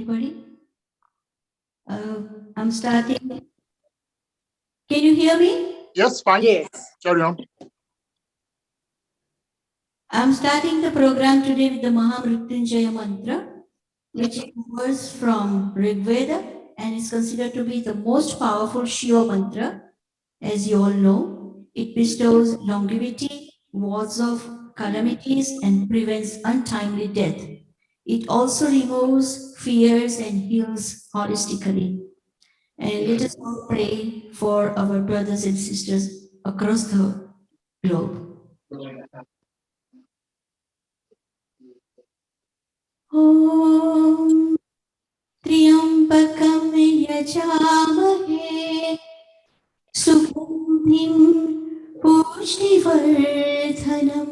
Anybody? I'm starting. Can you hear me? Yes, fine. Yes. Carry on. I'm starting the program today with the Mahamrutyunjaya mantra, which is a verse from Rigveda and is considered to be the most powerful Shiva mantra. As you all know, it bestows longevity, wards off calamities, and prevents untimely death. It also removes fears and heals holistically. And let us all pray for our brothers and sisters across the globe. Om Triambakam Yajamahe Sugandhim Pushtivardhanam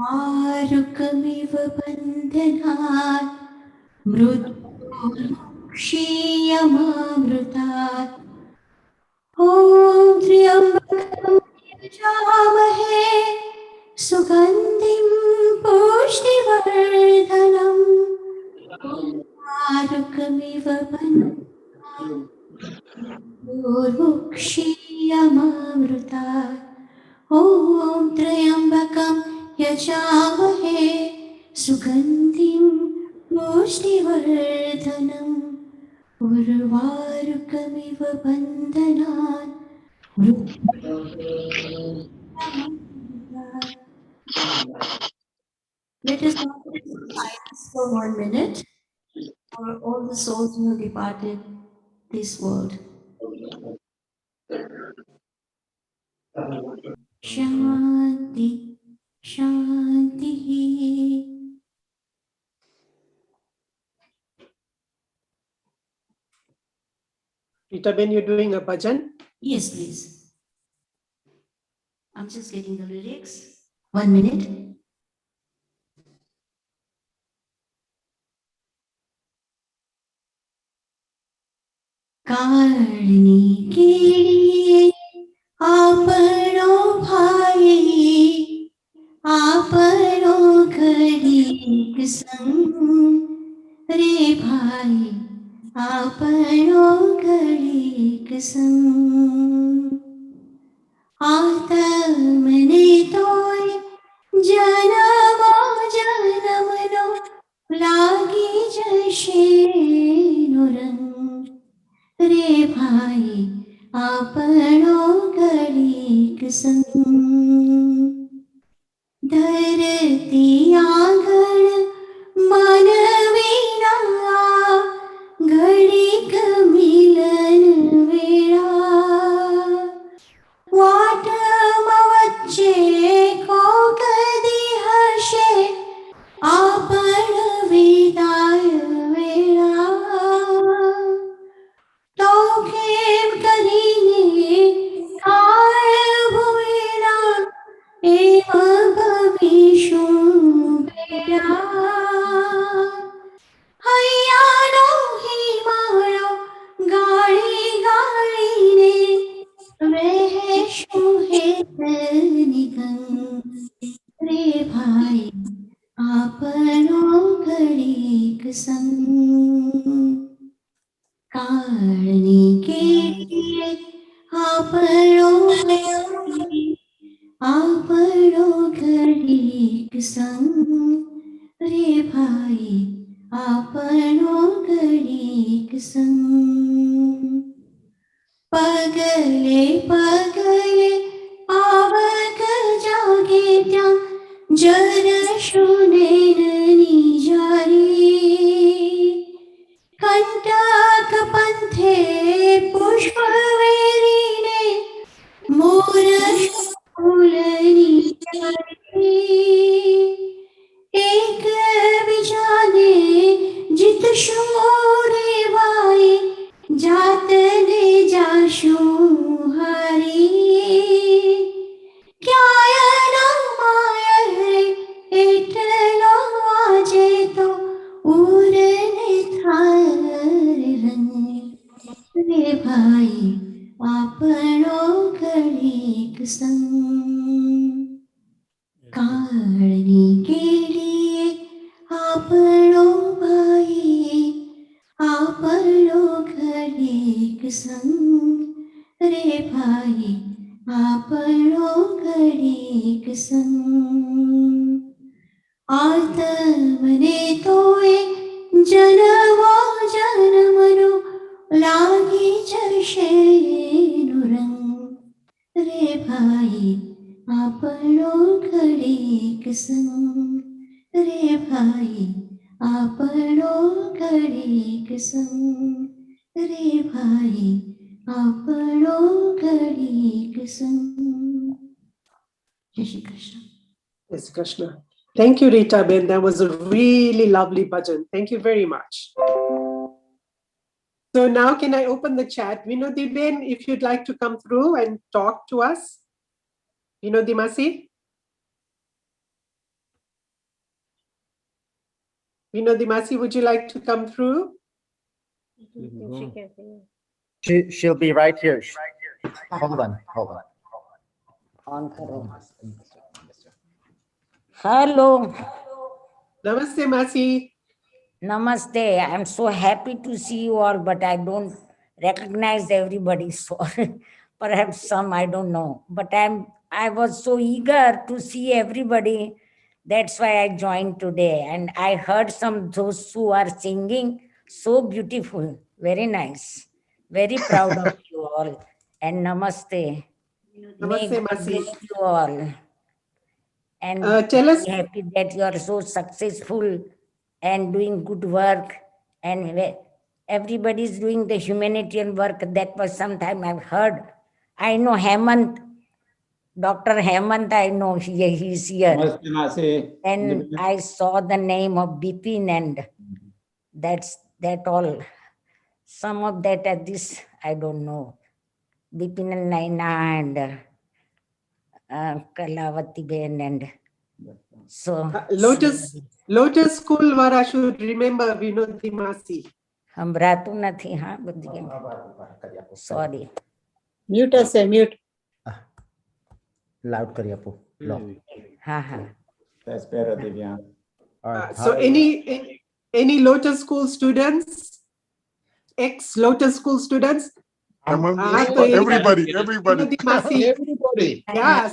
Marukamiva Bandhanat Mrutshiyamamrutat Om Triambakam Yajamahe Sugandhim Pushtivardhanam Marukamiva Bandhanat Mrutshiyamamrutat Om Triambakam Yajamahe Sugandhim Pushtivardhanam Urvarukamiva Bandhanat Let us now take silence for 1 minute for all the souls who have departed this world. Shanti, Shanti. Rita Ben, you're doing a bhajan? Yes, please. I'm just getting the lyrics. 1 minute. कारिणी के लिए आपनो भाई आपनो घड़ीक संग रे भाई आपनो घड़ीक संग आत्मने तोय जनमो जनमनो लागी जशे नुरंग रे भाई आपनो घड़ीक संग धरती आंगण मानवीना घड़ीक मिलन वेळा वाटमा वच्चे को कधी हर्षे आपण विदाय वेळा तो खेम करीने काय भुविना एव भविष्यु वेळा हैयानो हिमाळो गाळी गाळीने वेहेशु हेत निघन रे भाई आपनो घडीक संग काळणी केली आपनो घडीक संग रे भाई आपनो घडीक संग पगले पगले पावक जागे त्या जर शूनेननी जारी कंटक पंथे पुष्पवेरीने मोर फुलनी जारी एक बिजाने जित शोरे वाई जातने जाशु हरी क्यायना माया रे एटलो आजे तो उरने थारन रे भाई आपनो घडीक संग काळणी केली आपनो भाई संग रे भाई आपणो घड़ीक संग आत्मने तोए जनमो जन्मनो लागे जशे रंग रे भाई आपणो घड़ीक संग रे भाई आपणो घड़ीक संग रे भाई आपणो घड़ीक संग. जय Shri Krishna. Yes, Krishna. Thank you, Rita Ben. That was a really lovely bhajan. Thank you very much. So now can I open the chat? Vinodi Ben, if you'd like to come through and talk to us. Vinodi Masi? Vinodi Masi, would you like to come through? She'll be right here. Hold on. On karo. Hello. Namaste, Masi. Namaste. I'm so happy to see you all, but I don't recognize everybody. So perhaps some I don't know. But I was so eager to see everybody. That's why I joined today. And I heard some those who are singing so beautiful. Very nice. Very proud of you all. And namaste. May Namaste, God Masi. bless you all. And Tell us. very happy that you are so successful and doing good work. And everybody is doing the humanitarian work. That was sometime I've heard. I know Hemant, Dr. Hemant, I know he's here. And I saw the name of Bipin, and that all. Some of that at this, I don't know. Bipin and Naina and Kalavati Ben and so. Lotus School Vara should remember Vinodi Masi. સંભળાતું નથી હા બધી sorry mute હશે mute Loud કરી આપો. હા હા. That's better, Divya. So any Lotus School students, ex-Lotus School students? Everybody. Vinodi Masi. everybody Yes.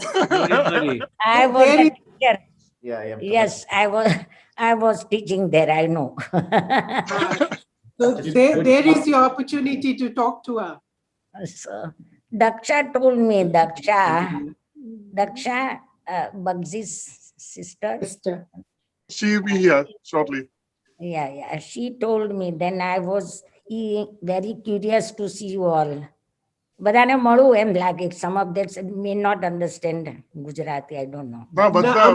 I was a teacher. Yeah. Yes, I was teaching there, I know. So there is your opportunity to talk to her. So Daksha told me, Daksha, Bugsy's sister. She'll be here shortly. Yeah. She told me. Then I was very curious to see you all. બધાને મળું એમ લાગે. Some of that may not understand Gujarati, I don't know.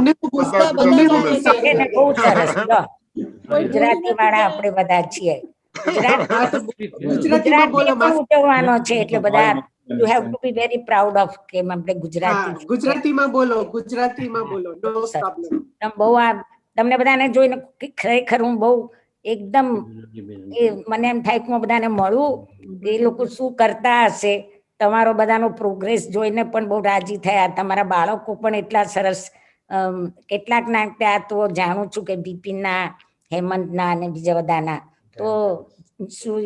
એને બહુ સરસ લો. ગુજરાતી વાળા આપણે બધા છીએ. ગુજરાતી પણ ઉજવવાનો છે એટલે બધા you have to be very proud of કે આપણે ગુજરાતી. ગુજરાતીમાં બોલો no problem. બહુ તમને બધાને જોઈને ખરેખર હું બહુ એકદમ મને એમ થાય કે હું બધાને મળું. એ લોકો શું કરતા હશે, તમારો બધાનો પ્રોગ્રેસ જોઈને પણ બહુ રાજી થયા. તમારા બાળકો પણ એટલા સરસ. કેટલાક ના ત્યાં તો જાણું છું કે બિપિનના, હેમંતના અને બીજા બધાના. તો શું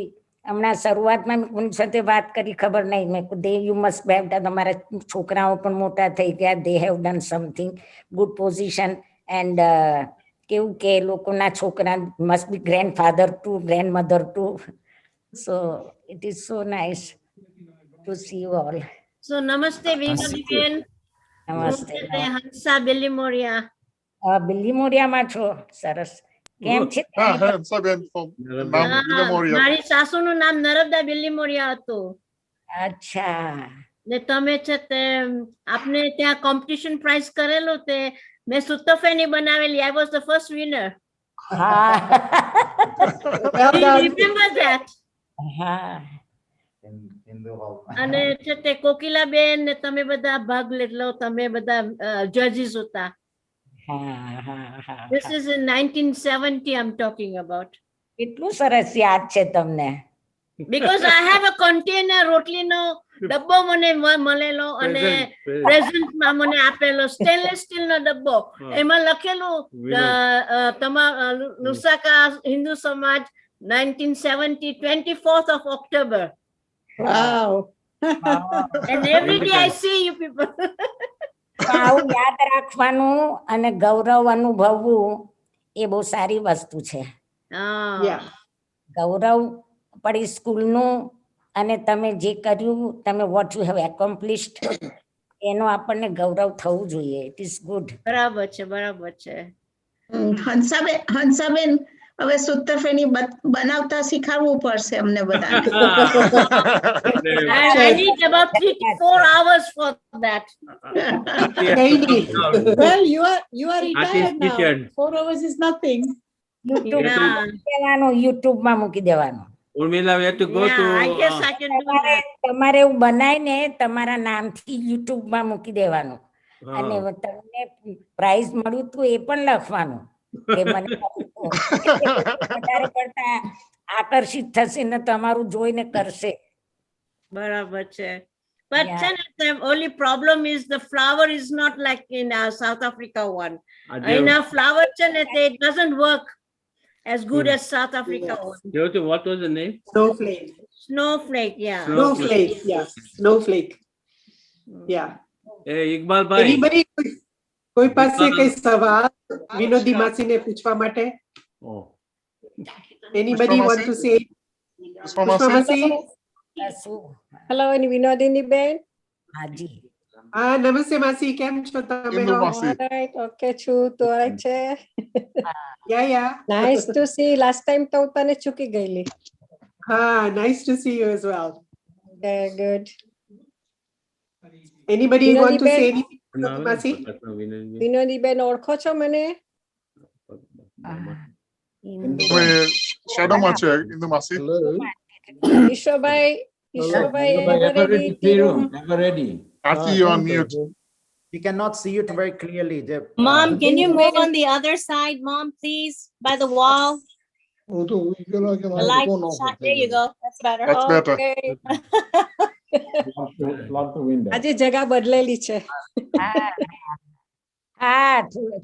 હમણાં શરૂઆતમાં કોની સાથે વાત કરી ખબર નહીં. મેં they you must have done. તમારા છોકરાઓ પણ મોટા થઈ ગયા. They have done something good position. And કેવું કે લોકોના છોકરા must be grandfather too, grandmother too. So it is so nice to see you all. So namaste Vinodi Ben. Namaste. Hansa Billimoria. Billimoria માં છો. સરસ. કેમ છે? Hansa Ben from Billimoria. મારી સાસુનું નામ નર્મદા બિલ્લીમોરિયા હતું. અચ્છા. ને તમે છે તે આપને ત્યાં કોમ્પિટિશન પ્રાઇઝ કરેલું તે મેં સુતફેની બનાવેલી. I was the first winner. હા. Remember that? હા. અને છે તે કોકિલાબેન ને તમે બધા ભાગ લેલો. તમે બધા જજીસ હતા. This is in 1970 I'm talking about. એટલું સરસ યાદ છે તમને. Because I have a container રોટલીનો ડબ્બો મને મળેલો અને પ્રેઝન્ટ માં મને આપેલો સ્ટેનલેસ સ્ટીલ નો ડબ્બો. એમાં લખેલું તમારા લુસાકા હિન્દુ સમાજ 1970 24th of October. Wow. And every day I see you people. તો આવું યાદ રાખવાનું અને ગૌરવ અનુભવવું એ બહુ સારી વસ્તુ છે. Ah. Yeah. ગૌરવ પડી સ્કૂલનું અને તમે જે કર્યું તમે વોટ યુ હેવ એકોમ્પ્લિશ્ડ એનો આપણને ગૌરવ થવું જોઈએ. It is good. બરાબર છે, બરાબર છે. હંસાબેન હવે સૂત્રફેણી બનાવતા શીખવવું પડશે અમને બધાને. I need about 3 to 4 hours for that. Well, you are retired now. 4 hours is nothing. યુટ્યુબમાં મૂકી દેવાનું. Urmila, we have to go Yeah, I guess to. I can do that. તમારે એવું બનાવીને તમારા નામથી યુટ્યુબમાં મૂકી દેવાનું અને તમને પ્રાઇઝ મળ્યું તું એ પણ લખવાનું કે મને વધારે પડતા આકર્ષિત થશે ને તમારું જોઈને કરશે. બરાબર છે. But Yeah. the only problem is the flower is not like in South Africa one. In a flower it doesn't work as good as South Africa one. What was the name? Snowflake. Snowflake, yeah. Snowflake. Yeah. Snowflake. Yeah. Hey, Iqbal bhai. Anybody? કોઈ પાસે કઈ સવાલ વિનોદી માસીને પૂછવા માટે? Oh. Anybody want to say? Pushpa માસી? શું? Hello, Vinodini Ben. હાજી. નમસ્તે માસી, કેમ છો તમે? Indu Masi. All right, okay, Chu, to right છે. Yeah. Nice to see. Last time તો હું તને ચૂકી ગયેલી. Nice to see you as well. Okay, good. Anybody Vinodi want to Ben? say anything? Masi? વિનોદી બેન ઓળખો છો મને? તમે શેડોમાં છે Indu Masi. Ishwarbhai ever ready? I see you on mute. We cannot see it very clearly. Mom, can you move on the other side, Mom, please, by the wall? The light shot. There you go. That's better. That's better. આજે જગા બદલેલી છે.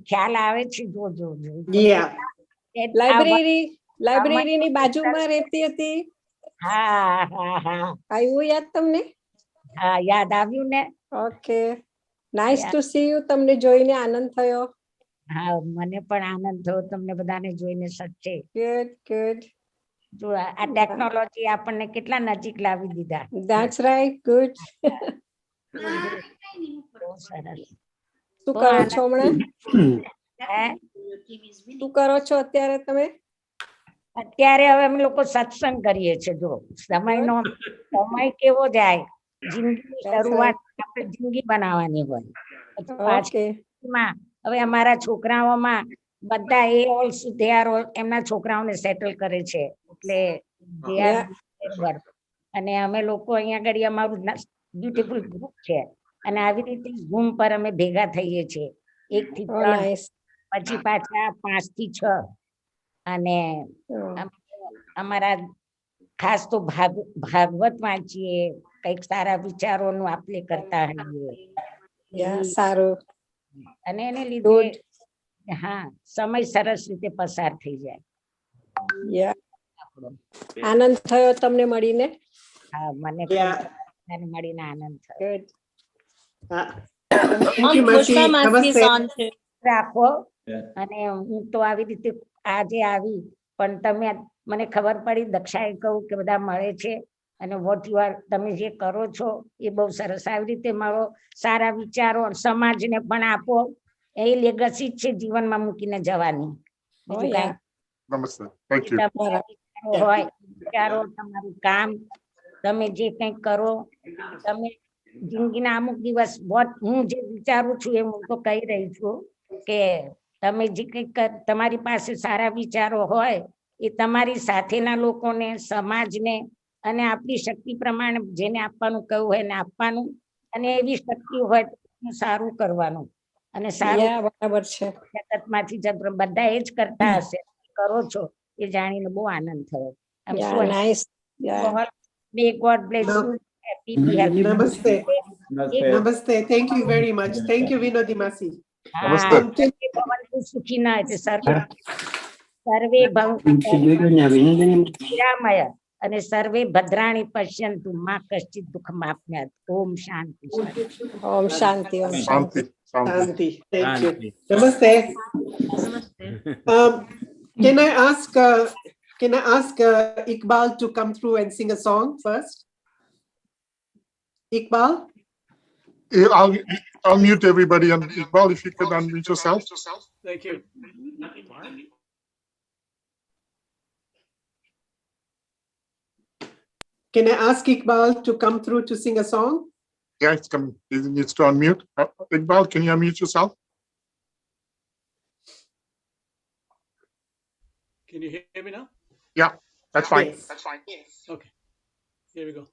ખ્યાલ આવે છે. જો Yeah. લાઇબ્રેરીની બાજુમાં રહેતી હતી. હા. આવ્યું યાદ તમને? યાદ આવ્યું ને. Okay, nice to C you. તમને જોઈને આનંદ થયો. હા, મને પણ આનંદ થયો તમને બધાને જોઈને. સચ્ચે ગુડ. જો આ ટેકનોલોજી આપણને કેટલા નજીક લાવી દીધા. That's right. ગુડ. બહુ સરસ. શું કરો છો હમણાં? શું કરો છો અત્યારે તમે? અત્યારે હવે અમે લોકો સત્સંગ કરીએ છીએ. જો સમય કેવો જાય, જિંદગી શરૂઆત આપણે જિંદગી બનાવવાની હોય. હવે અમારા છોકરાઓમાં બધા એ ઓલ્સો દે આર એમના છોકરાઓને સેટલ કરે છે એટલે અને અમે લોકો અહીંયા આગળ અમારું બ્યુટીફુલ ગ્રુપ છે અને આવી રીતે ઝૂમ પર અમે ભેગા થઈએ છીએ 1 થી 3 પછી પાછા 5 થી 6 અને અમારા ખાસ તો ભાગવત વાંચીએ, કઈક સારા વિચારોનું આપણે કરતા હોઈએ. સારું. અને એને લીધે સમય સરસ રીતે પસાર થઈ જાય. આનંદ થયો તમને મળીને? હા, મને મળીને આનંદ થયો. રાખો. અને હું તો આવી રીતે આજે આવી પણ તમે મને ખબર પડી, દક્ષાએ કહું કે બધા મળે છે અને વોટ યુ આર તમે જે કરો છો એ બહુ સરસ. આવી રીતે મારો સારા વિચારો સમાજને પણ આપો. એ લેગસી છે જીવનમાં મૂકીને જવાની. નમસ્તે. Thank you. હોય વિચારો, તમારું કામ, તમે જે કંઈક કરો, તમે જિંદગીના અમુક દિવસ હું જે વિચારું છું એ હું તો કહી રહી છું કે તમે જે કંઈક તમારી પાસે સારા વિચારો હોય એ તમારી સાથેના લોકોને, સમાજને અને આપણી શક્તિ પ્રમાણે જેને આપવાનું કહ્યું હોય એને આપવાનું અને એવી શક્તિ હોય સારું કરવાનું. અને સારું બરાબર છે. જગતમાંથી બધા એ જ કરતા હશે, કરો છો એ જાણીને બહુ આનંદ થયો. May God bless you. Happy, be happy. Namaste. Thank you very much. Thank you, Vinodi Masi. Namaste. સુખીના સર્વે ભવ નિરામય અને સર્વે ભદ્રાણી પશ્યંતુ માં કશ્ચિત દુઃખમાપ્નુયાત. ઓમ શાંતિ શાંતિ. ઓમ શાંતિ, ઓમ શાંતિ. Shanti. Shanti. Thank you. Shanti. Namaste. નમસ્તે. Can I ask Iqbal to come through and sing a song first? Iqbal? I'll mute everybody, and Iqbal, if you could unmute yourself. Thank you. Can I ask Iqbal to come through to sing a song? Yeah, he needs to unmute. Iqbal, can you unmute yourself? Can you hear me now? Yeah, that's fine. Yes. That's fine. Okay. Here we go.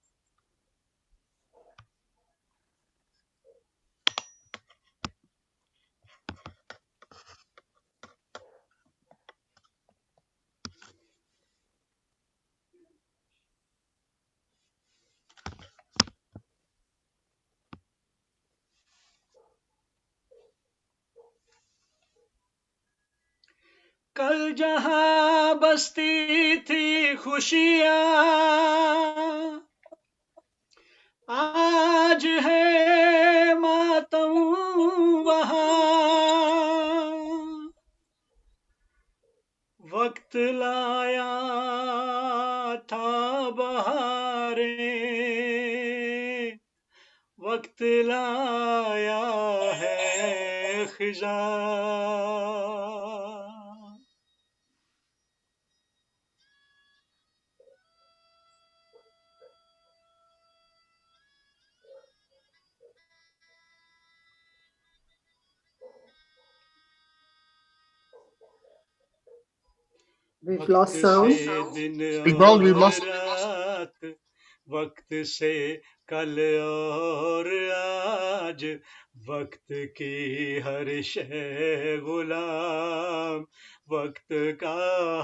कल जहां बसती थी खुशियां, आज है मातम वहां। वक्त लाया था बहारे, वक्त लाया है खिज़ां। We've lost sound. Iqbal, we've lost. रात, वक्त से कल और आज, वक्त की हर शय गुलाम, वक्त का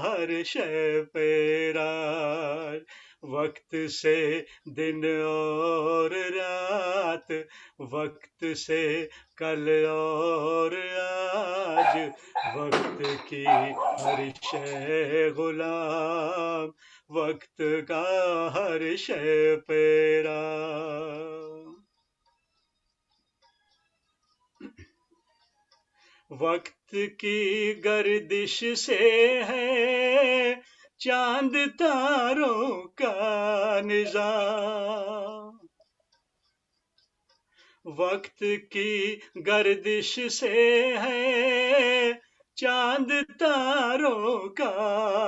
हर शय पेराज। वक्त से दिन और रात, वक्त से कल और आज, वक्त की हर शय गुलाम, वक्त का हर शय पेरा। वक्त की गर्दिश से है चांद तारों का निज़ाम। वक्त की गर्दिश से है चांद तारों का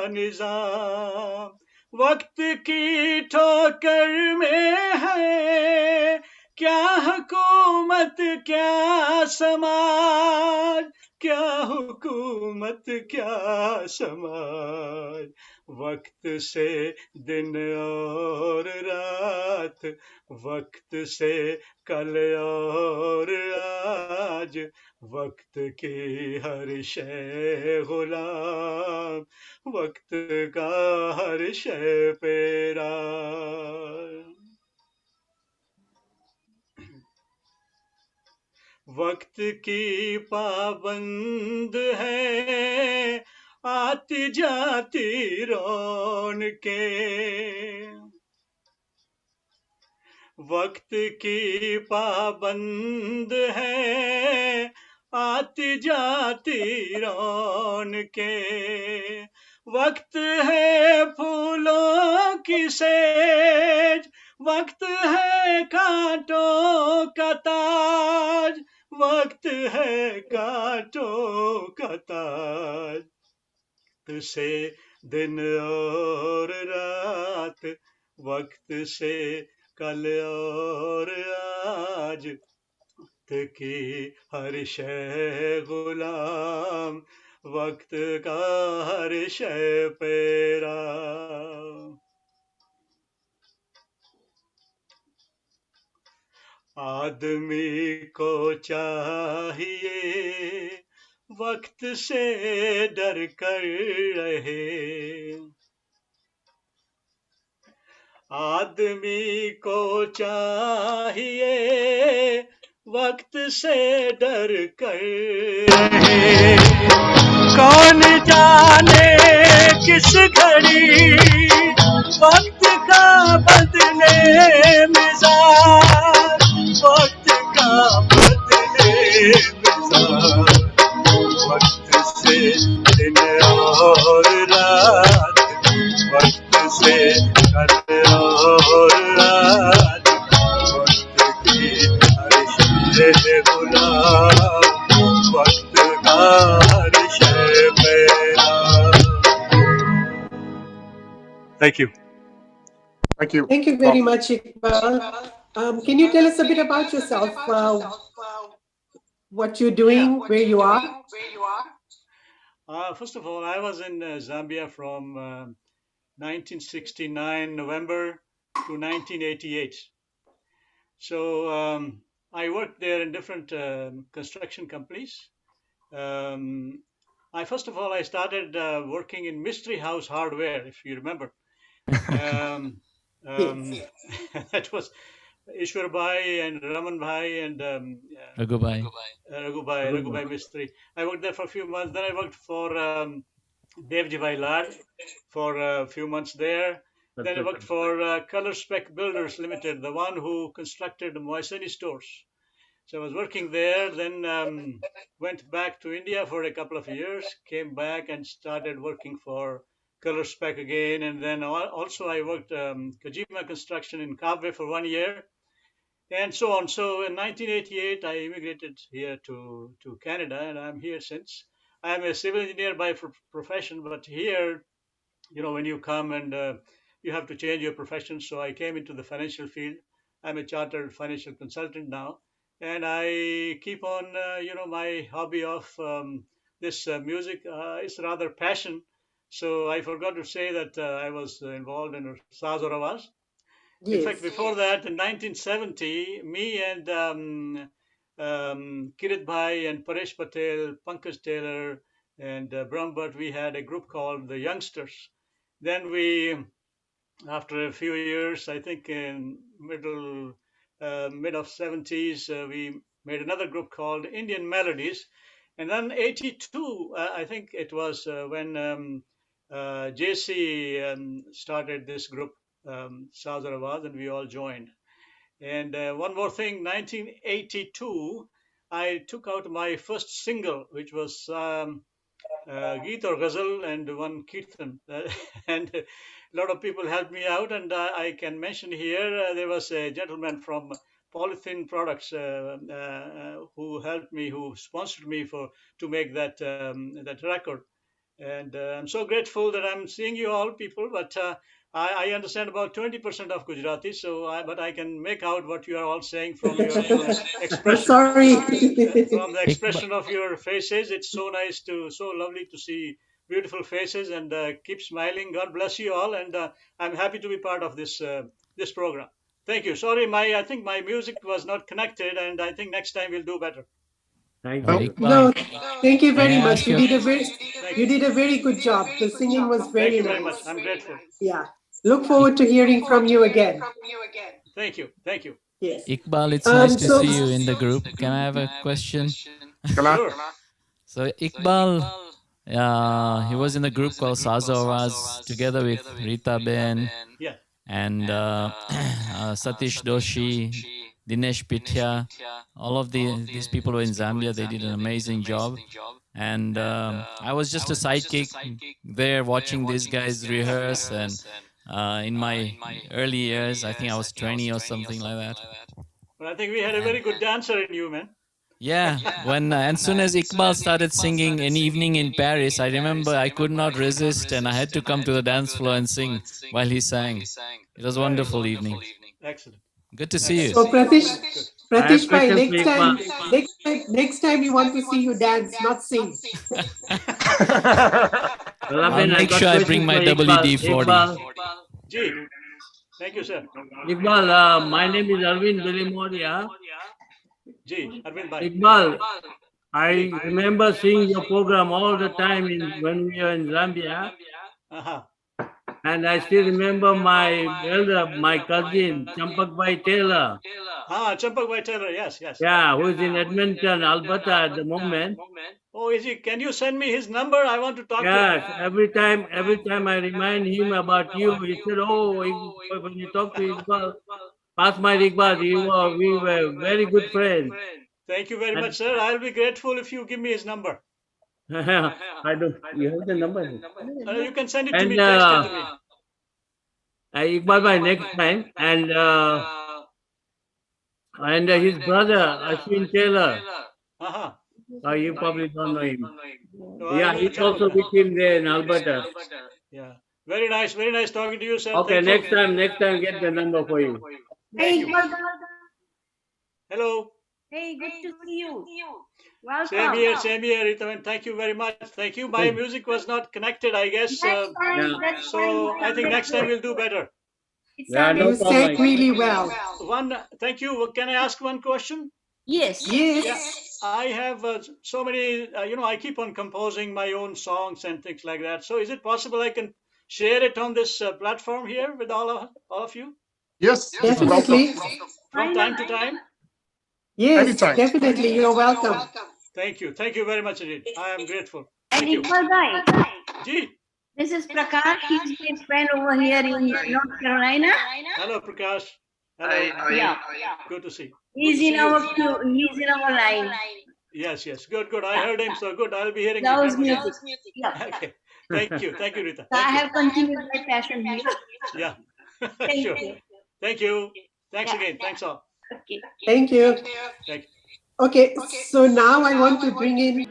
निज़ाम। वक्त की ठोकर में है क्या हुकूमत क्या समाज, क्या हुकूमत क्या समाज। वक्त से दिन और रात, वक्त से कल और आज, वक्त की हर शय गुलाम, वक्त का हर शय पेरा। वक्त की पाबंद है आती जाती रौनके। वक्त की पाबंद है आती जाती रौनके। वक्त है फूलों की सेज, वक्त है कांटों का ताज, वक्त है कांटों का ताज। वक्त से दिन और रात, वक्त से कल और आज, वक्त की हर शय गुलाम, वक्त का हर शय पेरा। आदमी को चाहिए वक्त से डर कर रहे। आदमी को चाहिए वक्त से डर कर रहे। कौन जाने किस घड़ी वक्त का बदले मिजाज, वक्त का बदले मिजाज, वक्त से दिन और रात, वक्त से कल और रात, वक्त की हर शय गुलाम, वक्त का हर शय मेरा. Thank you. Thank you. Thank you very much, Iqbal. Can you tell us a bit about yourself? What you're doing, where you are? First of all, I was in Zambia from 1969 November to 1988. So I worked there in different construction companies. First of all, I started working in Mystery House Hardware, if you remember. That was Ishwar Bhai and Raman Bhai and Raghu Bhai Mistri. I worked there for a few months. Then I worked for Devji Bhai Lad for a few months there. Then I worked for Color Spec Builders Limited, the one who constructed Moisani stores. So I was working there, then went back to India for a couple of years, came back and started working for Color Spec again. And then also I worked Kojima Construction in Kabwe for 1 year and so on. So in 1988, I immigrated here to Canada, and I'm here since. I'm a civil engineer by profession, but here, you know, when you come and you have to change your profession. So I came into the financial field. I'm a chartered financial consultant now, and I keep on, my hobby of this music is rather passion. So I forgot to say that I was involved in Saz Aur Awaz. In fact, before that, in 1970, me and Kirit Bhai and Paresh Patel, Pankaj Taylor, and Brown Butt, we had a group called the Youngsters. Then we, after a few years, I think in mid of 70s, we made another group called Indian Melodies. And then 82, I think it was when JC started this group, Saz Aur Awaz, and we all joined. And one more thing, 1982, I took out my first single, which was Geet or Ghazal and one Kirtan. And a lot of people helped me out. And I can mention here, there was a gentleman from Polythene Products who helped me, who sponsored me to make that record. And I'm so grateful that I'm seeing you all people, but I understand about 20% of Gujarati, but I can make out what you are all saying from your expression. Sorry. From the expression of your faces. It's so nice so lovely to see beautiful faces, and keep smiling. God bless you all, and I'm happy to be part of this program. Thank you. Sorry, I think my music was not connected, and I think next time we'll do better. Thank you. No, thank you very much. You did a very good job. The singing was very Thank you very nice. much. I'm grateful. Yeah. Look forward to hearing from you again. Thank you. Thank you. Yes. Iqbal, it's nice to see you in the group. Can I have a question? Sure. So Iqbal, he was in a group called Saz Aur Awaz together with Rita Ben and Satish Doshi, Dinesh Pithia. All of these people were in Zambia. They did an amazing job. And I was just a sidekick there watching these guys rehearse. And in my early years, I think I was 20 or something like that. But I think we had a very good dancer in you, man. Yeah, when as soon as Iqbal started singing An Evening in Paris, I remember I could not resist and I had to come to the dance floor and sing while he sang. It was a wonderful evening. Excellent. Good to see you. So Pratish Bhai, next time we want to see you dance, not sing. I'll make sure I bring my WD-40. Ji. Thank you, sir. Iqbal, my name is Arvind Bilimodia. Ji, Arvind Bhai. Iqbal, I remember seeing your program all the time when we were in Zambia. And I still remember my elder, my cousin, Champak Bhai Taylor. Champak Bhai Taylor, yes. Yeah, who is in Edmonton, Alberta at the moment. Oh, is he? Can you send me his number? I want to talk to Yes, him. every time I remind him about you, he said, "Oh, when you talk to Iqbal, pass my Iqbal. We were very good friends." Thank you very much, sir. I'll be grateful if you give me his number. I don't. You have the number. You can send it to And me. Text it to me. Iqbal by next time, and his brother Ashwin Taylor. You probably don't know him. Yeah, he's also with him there in Alberta. Yeah, very nice talking to you, sir. Okay, Thank you. next time, get the number for you. Thank you. Hello. Hey, good to see you. Same here, Rita. Thank you very much. Thank you. My music was not connected, I guess. So I think next time we'll do better. Yeah, no You sang really well. Thank you. Can I ask one question? Yes. Yeah, I have so many, I keep on composing my own songs and things like that. So is it possible I can share it on this platform here with all of you? Yes, Definitely. From time to time? Yes, Anytime. definitely. You're welcome. Thank you. Thank you very much indeed. I am grateful. And Thank you. Iqbal Bhai, Ji. this is Prakash. He's my friend over here in North Carolina. Hello, Prakash. Hello. Yeah. Good to see. He's in our line. Yes. Good. I heard him, so good. I'll be hearing Loves him. music. Yeah. Okay. Thank you, Rita. So I have continued my passion here. Yeah. Thank Sure. you. Thank you. Thanks Yeah. again. Thanks all. Okay. Thank you. Thank you. Okay, so now I want to bring in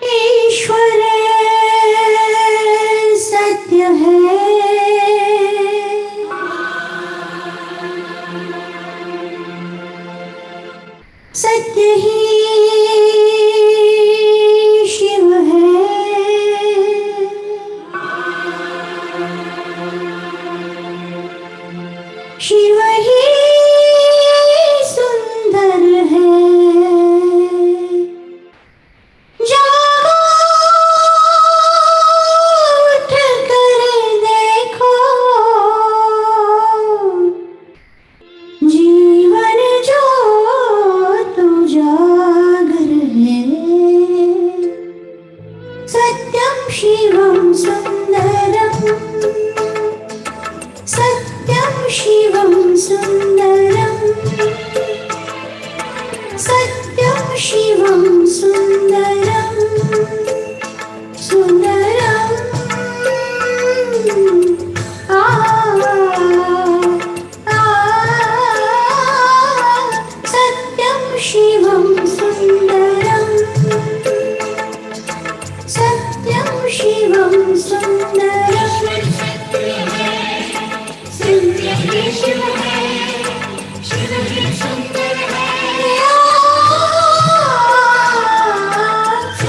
ईश्वर सत्य है, सत्य ही शिव है, शिव ही सुंदर है। जागो उठ कर देखो, जीवन ज्योत उजागर है। सत्यं शिवं सुंदरं, सत्यं शिवं सुंदरं, सत्यं शिवं सुंदरं, सुंदरं। सत्यं शिवं सुंदरं, सत्यं शिवं सुंदरं, सत्यं शिव है, शिव ही सुंदर है।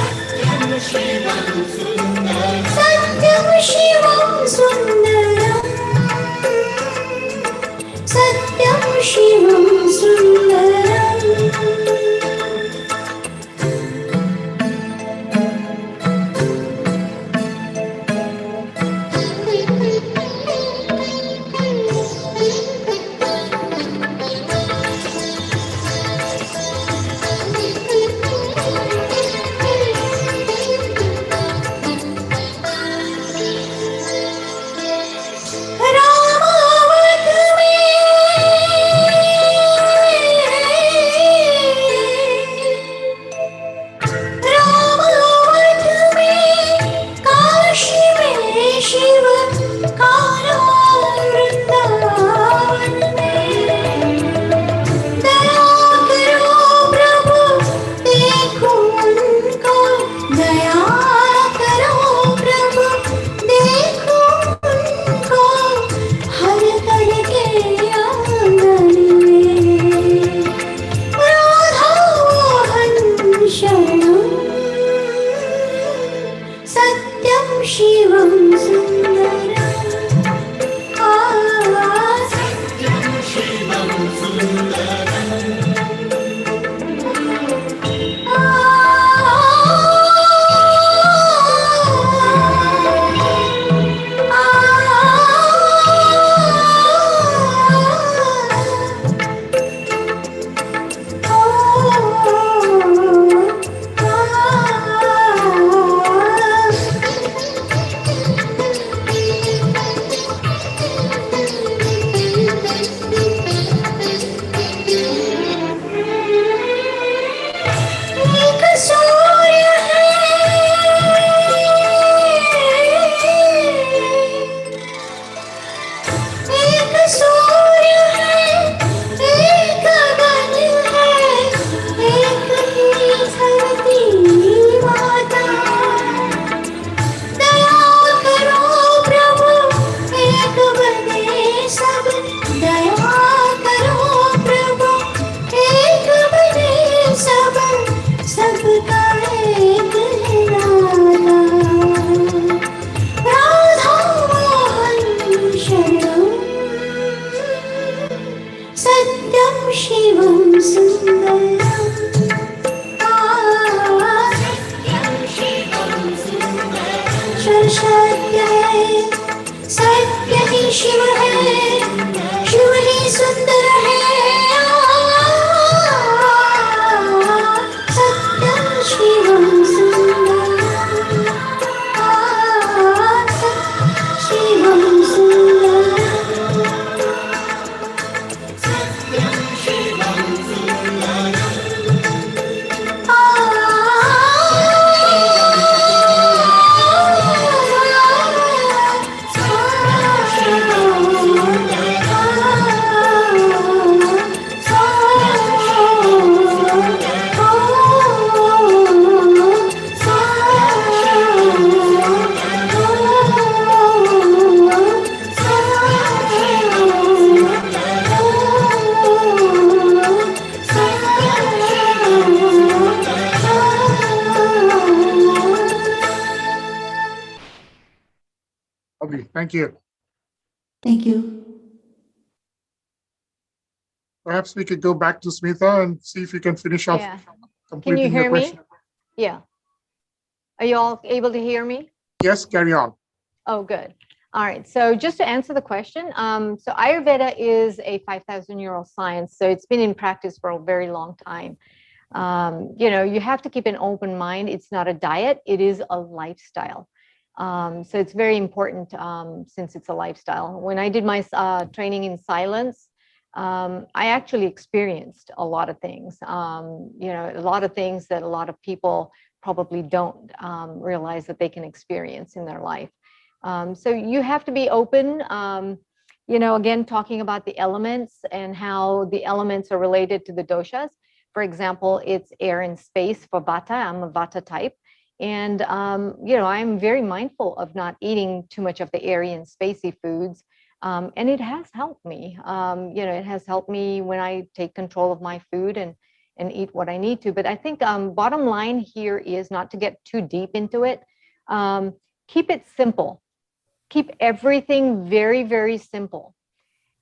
सत्यं शिवं सुंदरं, सत्यं शिवं सुंदरं, सत्यं शिवं सुंदरं। Lovely. Thank you. Thank you. Perhaps we could go back to Smita and see if you can finish off Yeah. Can you completing your hear me? question. Yeah. Are you all able to hear me? Yes, carry on. Oh, good. All right. So just to answer the question, so Ayurveda is a 5,000-year-old science. So it's been in practice for a very long time. You know, you have to keep an open mind. It's not a diet. It is a lifestyle. So it's very important since it's a lifestyle. When I did my training in silence, I actually experienced a lot of things, you know, a lot of things that a lot of people probably don't realize that they can experience in their life. So you have to be open, you know, again, talking about the elements and how the elements are related to the doshas. For example, it's air and space for Vata. I'm a Vata type. And, you know, I'm very mindful of not eating too much of the airy and spacey foods. And it has helped me. You know, it has helped me when I take control of my food and eat what I need to. But I think bottom line here is not to get too deep into it. Keep it simple. Keep everything very, very simple.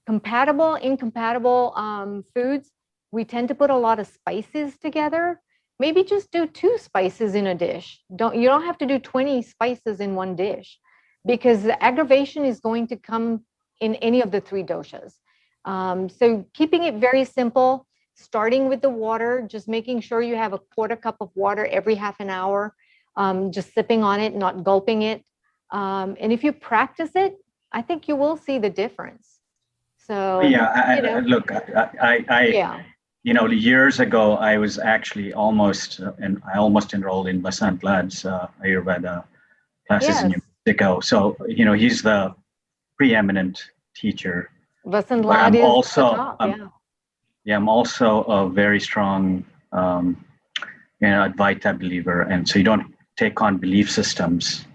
Compatible, incompatible foods, we tend to put a lot of spices together. Maybe just do 2 spices in a dish. You don't have to do 20 spices in one dish, because the aggravation is going to come in any of the 3 doshas. So keeping it very simple, starting with the water, just making sure you have a 1/4 cup of water every half an hour, just sipping on it, not gulping it. And if you practice it, I think you will see the difference. So, yeah, you know, look, yeah. You know, years ago, I was actually almost enrolled in Vasant Lad's Ayurveda classes in New Mexico. So, you know, he's the preeminent teacher. Vasant But Lad I'm is also, the top, yeah. I'm also a very strong, you know, Advaita believer. And so you don't take on belief systems,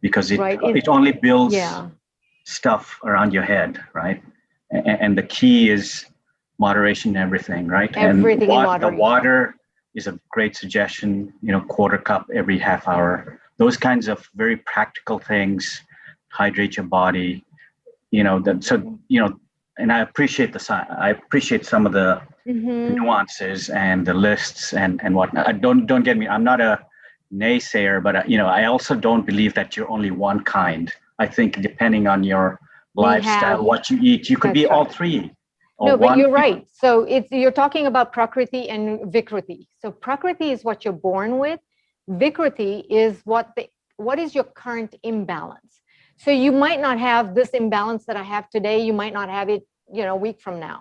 because it only builds stuff around your head, right? And the key is moderation in everything, right? Everything in moderation. The water is a great suggestion, you know, 1/4 cup every half hour. Those kinds of very practical things, hydrate your body, you know, so, you know, and I appreciate I appreciate some of the nuances and the lists and whatnot. Don't get me, I'm not a naysayer, but you know, I also don't believe that you're only one kind. I think depending on your lifestyle, what you eat, you could be all 3. No, but you're right. So you're talking about Prakriti and Vikriti. So Prakriti is what you're born with. Vikriti is what is your current imbalance. So you might not have this imbalance that I have today. You might not have it, you know, a week from now.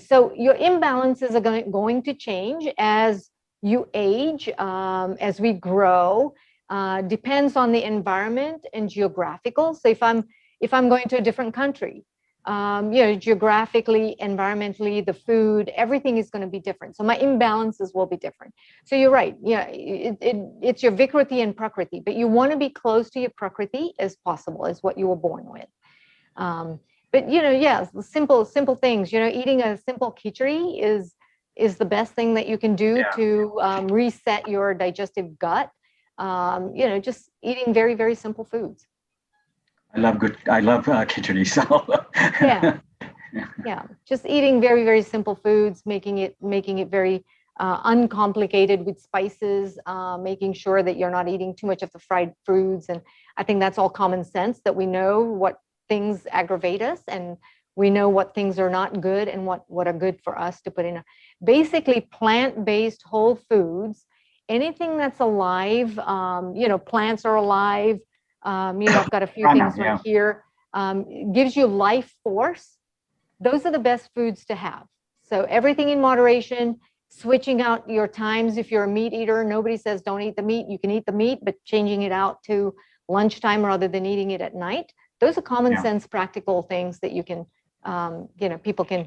So your imbalances are going to change as you age, as we grow. Depends on the environment and geographical. So if I'm going to a different country, you know, geographically, environmentally, the food, everything is going to be different. So my imbalances will be different. So you're right. Yeah, it's your Vikriti and Prakriti, but you want to be close to your Prakriti as possible, as what you were born with. But, you know, yeah, simple things, you know, eating a simple khichdi is the best thing that you can do to reset your digestive gut. You know, just eating very, very simple foods. I love khichdi. So yeah, just eating very, very simple foods, making it very uncomplicated with spices, making sure that you're not eating too much of the fried foods. And I think that's all common sense, that we know what things aggravate us and we know what things are not good and what are good for us to put in. Basically, plant-based whole foods, anything that's alive, you know, plants are alive. You know, I've got a few things right here. Gives you life force. Those are the best foods to have. So everything in moderation, switching out your times. If you're a meat eater, nobody says don't eat the meat. You can eat the meat, but changing it out to lunchtime rather than eating it at night. Those are common sense, practical things that you can, you know, people can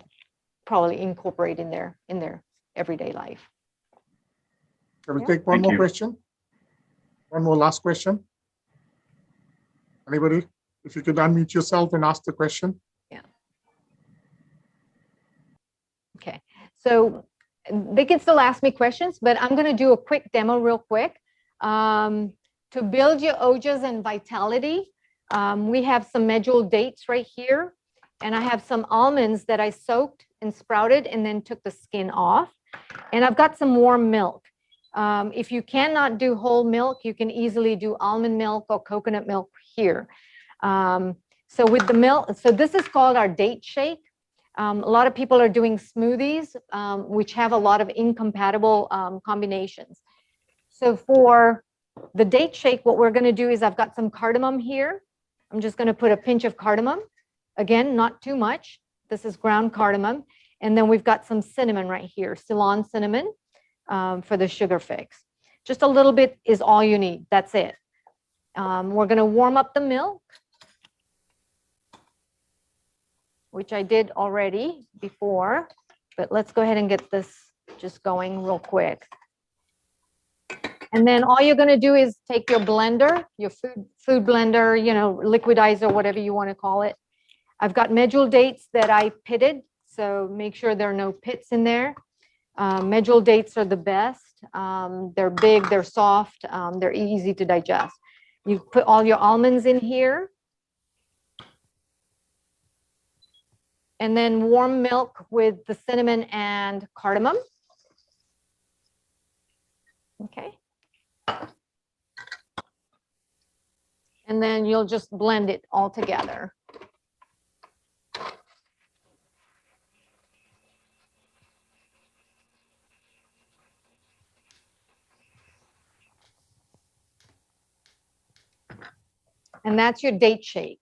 probably incorporate in their everyday life. Can we take one more question? One more last question? Anybody? If you could unmute yourself and ask the question. Yeah. Okay. So they can still ask me questions, but I'm going to do a quick demo real quick. To build your ojas and vitality, We have some medjool dates right here, and I have some almonds that I soaked and sprouted and then took the skin off. And I've got some warm milk. If you cannot do whole milk, you can easily do almond milk or coconut milk here. So with the milk, so this is called our date shake. A lot of people are doing smoothies, which have a lot of incompatible combinations. So for the date shake, what we're going to do is I've got some cardamom here. I'm just going to put a pinch of cardamom. Again, not too much. This is ground cardamom. And then we've got some cinnamon right here, Ceylon cinnamon for the sugar fix. Just a little bit is all you need. That's it. We're going to warm up the milk, which I did already before, but let's go ahead and get this just going real quick. And then all you're going to do is take your blender, your food blender, you know, liquidizer, whatever you want to call it. I've got medjool dates that I pitted, so make sure there are no pits in there. Medjool dates are the best. They're big, they're soft, they're easy to digest. You put all your almonds in here. And then warm milk with the cinnamon and cardamom. Okay. And then you'll just blend it all together. And that's your date shake.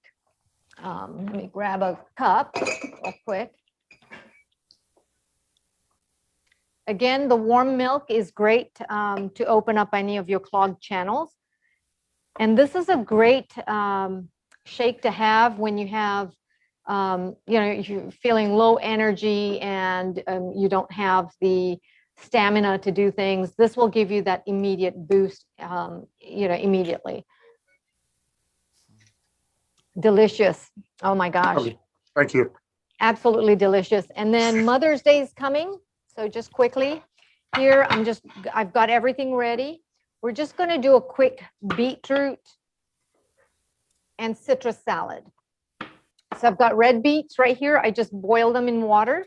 Let me grab a cup real quick. Again, the warm milk is great to open up any of your clogged channels. And this is a great shake to have when you have, you know, you're feeling low energy and you don't have the stamina to do things. This will give you that immediate boost, you know, immediately. Delicious. Oh my gosh. Thank you. Absolutely delicious. And then Mother's Day is coming. So just quickly here, I've got everything ready. We're just going to do a quick beetroot and citrus salad. So I've got red beets right here. I just boiled them in water.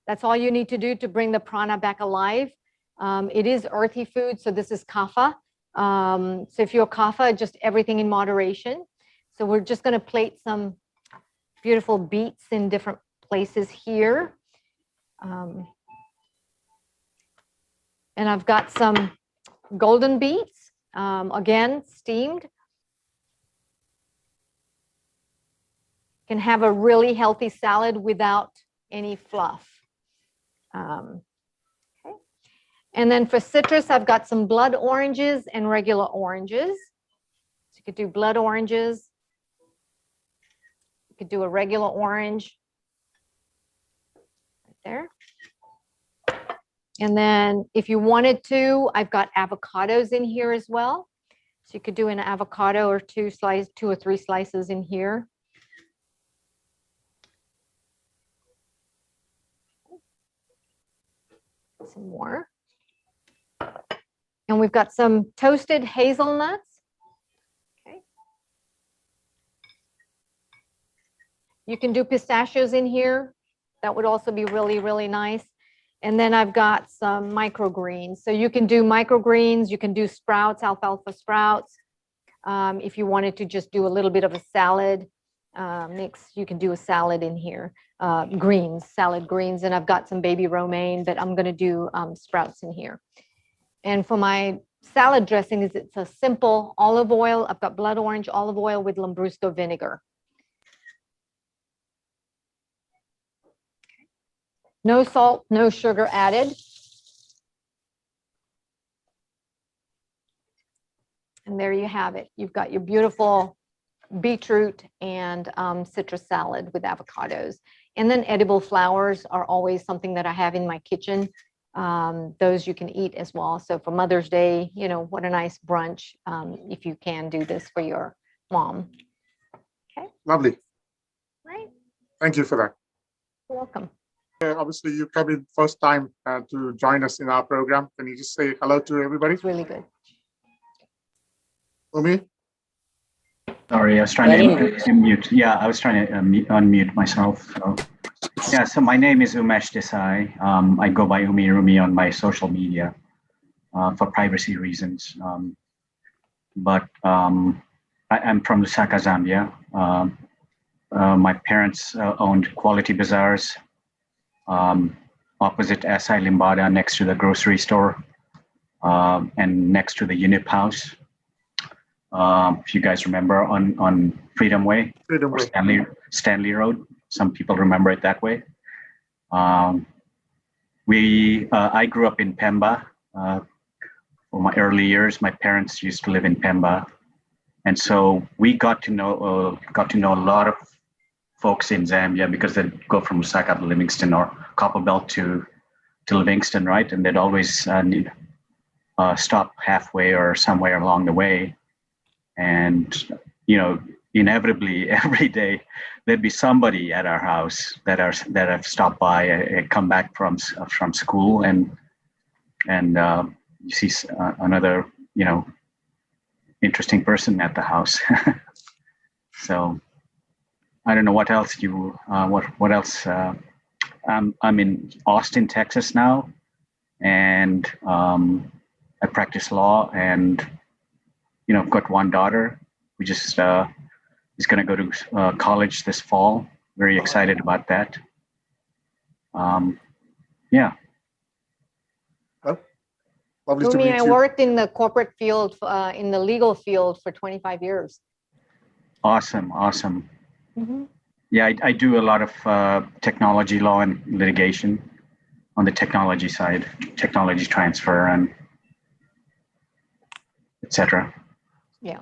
That's all you need to do to bring the prana back alive. It is earthy food, so this is kapha. So if you're kapha, just everything in moderation. So we're just going to plate some beautiful beets in different places here. And I've got some golden beets, again, steamed. Can have a really healthy salad without any fluff. Okay. And then for citrus, I've got some blood oranges and regular oranges. So you could do blood oranges. You could do a regular orange right there. And then if you wanted to, I've got avocados in here as well. So you could do an avocado or two or three slices in here. Some more. And we've got some toasted hazelnuts. Okay. You can do pistachios in here. That would also be really, really nice. And then I've got some microgreens. So you can do microgreens, you can do sprouts, alfalfa sprouts. If you wanted to just do a little bit of a salad mix, you can do a salad in here. Greens, salad greens. And I've got some baby romaine, but I'm going to do sprouts in here. And for my salad dressing, it's a simple olive oil. I've got blood orange olive oil with Lambrusco vinegar. No salt, no sugar added. And there you have it. You've got your beautiful beetroot and citrus salad with avocados. And then edible flowers are always something that I have in my kitchen. Those you can eat as well. So for Mother's Day, you know, what a nice brunch if you can do this for your mom. Okay. Lovely. Right. Thank you for that. You're welcome. Obviously, you come in first time to join us in our program. Can you just say hello to everybody? It's really good. Umi? Sorry, I was trying Very to unmute. Yeah, I was trying to unmute myself. So. Yeah, so my name is Umesh Desai. I go by Umi Rumi on my social media for privacy reasons. But I'm from Lusaka, Zambia. My parents owned Quality Bazaars opposite SI Limbada, next to the grocery store and next to the Unip House. If you guys remember on Freedom Way, Freedom or Way. Stanley Road. Some people remember it that way. I grew up in Pemba. For my early years, my parents used to live in Pemba, and so we got to know a lot of folks in Zambia because they'd go from Lusaka to Livingston or Copperbelt to Livingston, right? And they'd always stop halfway or somewhere along the way, and inevitably every day there'd be somebody at our house that have stopped by, come back from school, and you see another interesting person at the house. So I don't know what else what else. I'm in Austin, Texas now, and I practice law, and I've got one daughter. We just is going to go to college this fall. Very excited about that. Yeah. Lovely to Umi, meet I you. worked in the corporate field, in the legal field for 25 years. Awesome. Mm-hmm. Yeah, I do a lot of technology law and litigation on the technology side, technology transfer and etc. Yeah.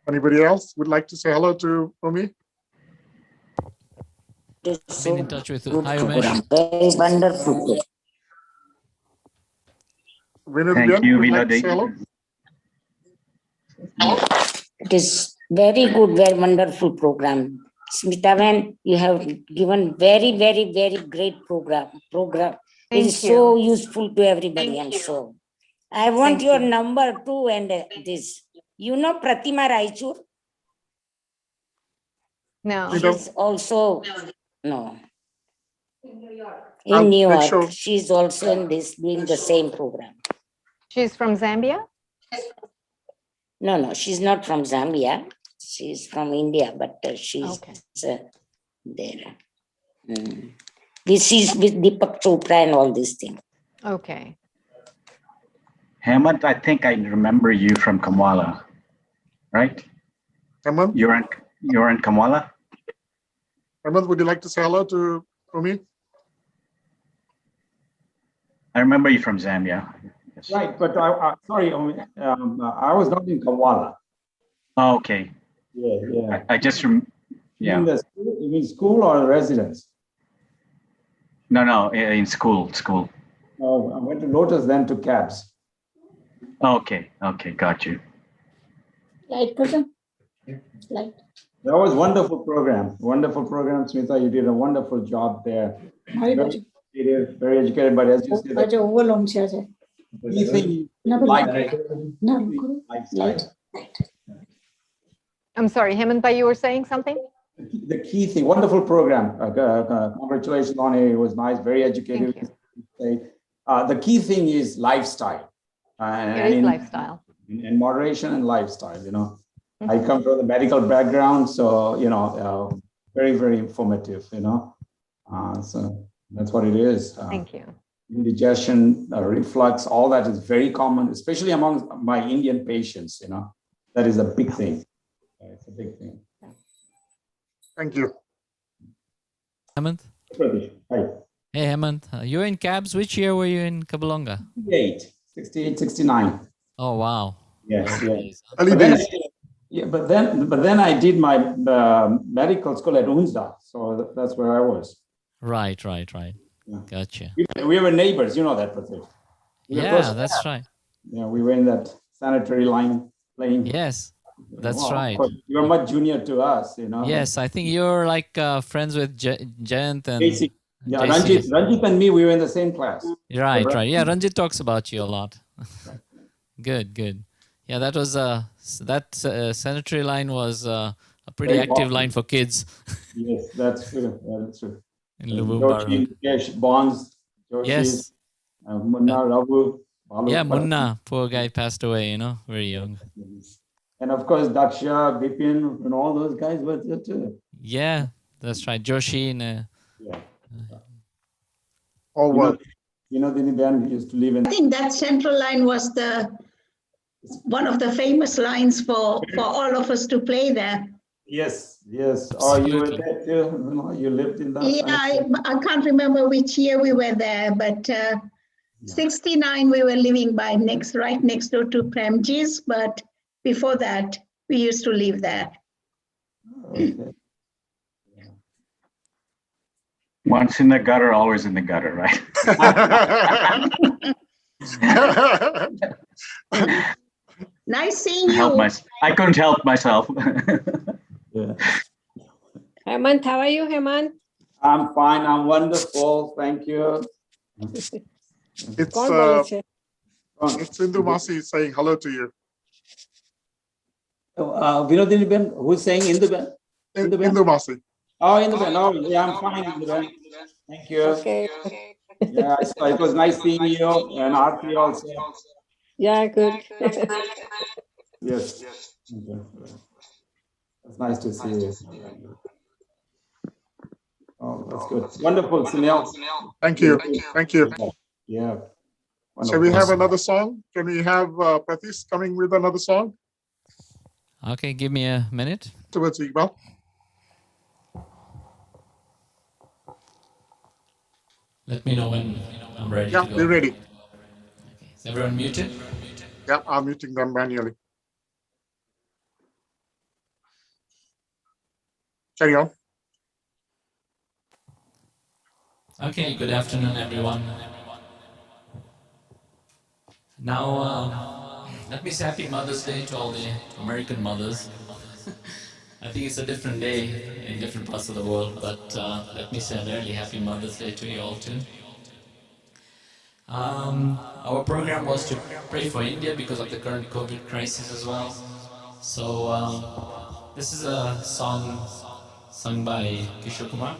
Anybody else would like to say hello to Umi? I've been in touch with Hi Umesh. Very wonderful. Thank you, would like to say Vinod. hello? It is very good, very wonderful program. Smita, you have given very, very, very great program. It Thank is so you. useful to everybody, and so I want Thank your you. number too, and this. Pratima Raichur? No. She's also no. I'll In New make York, sure. she's also in this doing the same program. She's from Zambia? No, she's not from Zambia. She's from India, but she's Okay. there. This is with Deepak Chopra and all these things. Okay. Hemant, I think I remember you from Kamwala, right? Hemant? You're in Kamwala? Hemant, would you like to say hello to Umi? I remember you from Zambia. Yes. Right, but sorry, I was not in Kamwala. Oh, okay. Yeah. I just yeah. You mean school or residence? No, in school. Oh, I went to Lotus, then to CABS. Okay, got you. Light person. Light. That was wonderful program, Smita. You did a wonderful job there. Very educated, but as you said, the key thing Light. I'm sorry, Hemant, you were saying something? The key thing, wonderful program. Congratulations on it. It was nice, very educated. The key thing is lifestyle. It is lifestyle. In moderation and lifestyle, I come from the medical background, so, very, very informative, so that's what it is. Thank you. Indigestion, reflux, all that is very common, especially among my Indian patients, that is a big thing. It's a big thing. Thank you. Hemant? Hi. Hey, Hemant. You're in CABS. Which year were you in Kabalonga? 68, 69. Oh, wow. Yes. But then I did my medical school at Unza, so that's where I was. Right. Gotcha. We were neighbors, you know that, Pratik. Yeah, that's right. Yeah, we were in that sanitary line playing. Yes, that's right. You were much junior to us, Yes, I think you're like friends with Jayant and JC. Yeah, JC. Ranjit and me, we were in the same class. Right. Yeah, Ranjit talks about you a lot. Good. Yeah, that was sanitary line was a pretty Very active popular. line for kids Yes, that's true. That's true. in Lubumba Joshi, Road. Mukesh, Bonds, Joshi, Yes. Munna, Raghu, Balu. Yeah, Munna, poor guy, passed away, very young. And of course, Daksha, Bipin, and all those guys were there too. Yeah, that's right. Joshi and Yeah. Oh, well. The band used to live in. I think that central line was one of the famous lines for all of us to play there. Yes, yes. Oh, you were there too. You lived in that. Yeah, I can't remember which year we were there, but 69 we were living right next door to Premji's, but before that we used to live there. Okay. Once in the gutter, always in the gutter, right? Nice seeing you. I couldn't help myself. Yeah. Hemant, how are you, Hemant? I'm fine. I'm wonderful. Thank you. It's कौन बोले छे? Sindhu Masi saying hello to you. Vinodini Ben, who's saying Indu Sindhu Masi. Oh, Indu Ben. Oh, yeah, I'm fine, Indu Ben. Thank you. Okay. Yeah, it was nice seeing you and Aarti also. Yeah, good. Yes. Okay. It's nice to see you. Oh, that's good. Wonderful, Sunil. Thank you. Thank you. Yeah. Shall we have another song? Can we have Pratish coming with another song? Okay, give me a minute. Towards Iqbal. Let me know when I'm ready Yeah, to go. we're ready. Okay. Is everyone muted? Yeah, I'm muting them manually. Carry on. Okay, good afternoon, everyone. Now, let me say Happy Mother's Day to all the American mothers. I think it's a different day in different parts of the world, but let me say a really Happy Mother's Day to you all too. Our program was to pray for India because of the current COVID crisis as well. So this is a song sung by Kishore Kumar.